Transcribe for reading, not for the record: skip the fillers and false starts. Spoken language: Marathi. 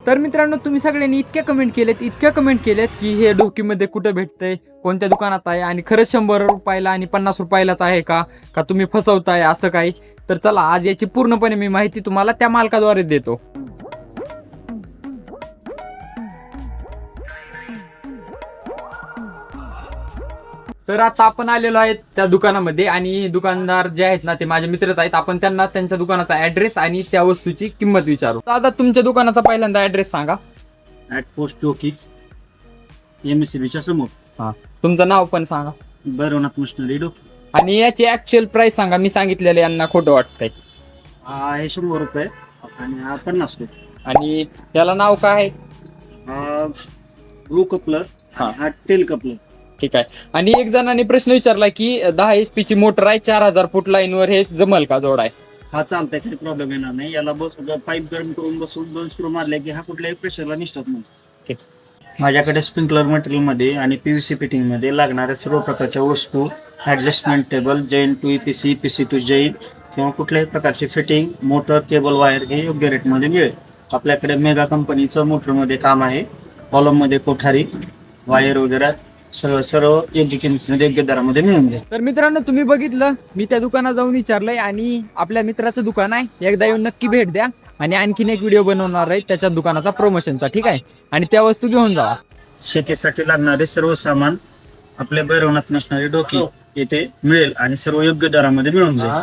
तर मित्रांनो, तुम्ही सगळ्यांनी इतक्या कमेंट केलेत की हे डोकीमध्ये कुठं भेटतंय, कोणत्या दुकानात आहे आणि खरंच 100 रुपयाला आणि 50 रुपयालाच आहे का का तुम्ही फसवताय असं काही. तर चला, आज याची पूर्णपणे मी माहिती तुम्हाला त्या मालकाद्वारे देतो. तर आता आपण आलेलो आहे त्या दुकानामध्ये आणि दुकानदार जे आहेत ना ते माझे मित्रच आहेत. आपण त्यांना त्यांच्या दुकानाचा ऍड्रेस आणि त्या वस्तूची किंमत विचारू. दादा, तुमच्या दुकानाचा पहिल्यांदा ऍड्रेस सांगा. ॲट पोस्ट डोकी MSCBच्या समोर. हा, तुमचं नाव पण सांगा भैरवनाथ मशिनरी डोकी. आणि याची ऍक्च्युअल प्राइस सांगा. मी सांगितलेलं यांना खोटं वाटतंय. हा आहे 100 रुपये आणि हा 50 रुपये. आणि याला नाव काय आहे? हा ब्रू कपलर आणि हा टेल कपलर. ठीक आहे. आणि एक जणांनी प्रश्न विचारला की 10 HP ची मोटर आहे, 4000 फूट लाईनवर हे जमल का जोडाय? हा चालतंय, काही प्रॉब्लेम येणार नाही. याला पाईप गरम करून बसून 2 स्क्रू मारले की हा कुठल्याही प्रेशरला निष्ठत नाही. ठीक. माझ्याकडे स्प्रिंकलर मटेरियल मध्ये आणि PVC फिटिंग मध्ये लागणाऱ्या सर्व प्रकारच्या वस्तू, adjustment table, Jain to EPC, EPC to Jain किंवा कुठल्याही प्रकारची फिटिंग, मोटर, केबल, वायर हे योग्य रेटमध्ये मिळेल. आपल्याकडे मेगा कंपनीचं मोटरमध्ये काम आहे. कॉलममध्ये कोठारी, वायर वगैरे सर्व योग्य किमतीमध्ये योग्य दरामध्ये मिळून जाईल. तर मित्रांनो, तुम्ही बघितलं, मी त्या दुकानात जाऊन विचारलंय आणि आपल्या मित्राचं दुकान आहे. एकदा येऊन नक्की भेट द्या आणि आणखीन एक व्हिडिओ बनवणार आहे त्याच्या दुकानाचा प्रमोशनचा. ठीक आहे. आणि त्या वस्तू घेऊन जावा. शेतीसाठी लागणारे सर्व सामान आपल्या भैरवनाथ मशिनरी डोकी येथे मिळेल आणि सर्व योग्य दरामध्ये मिळून जाईल.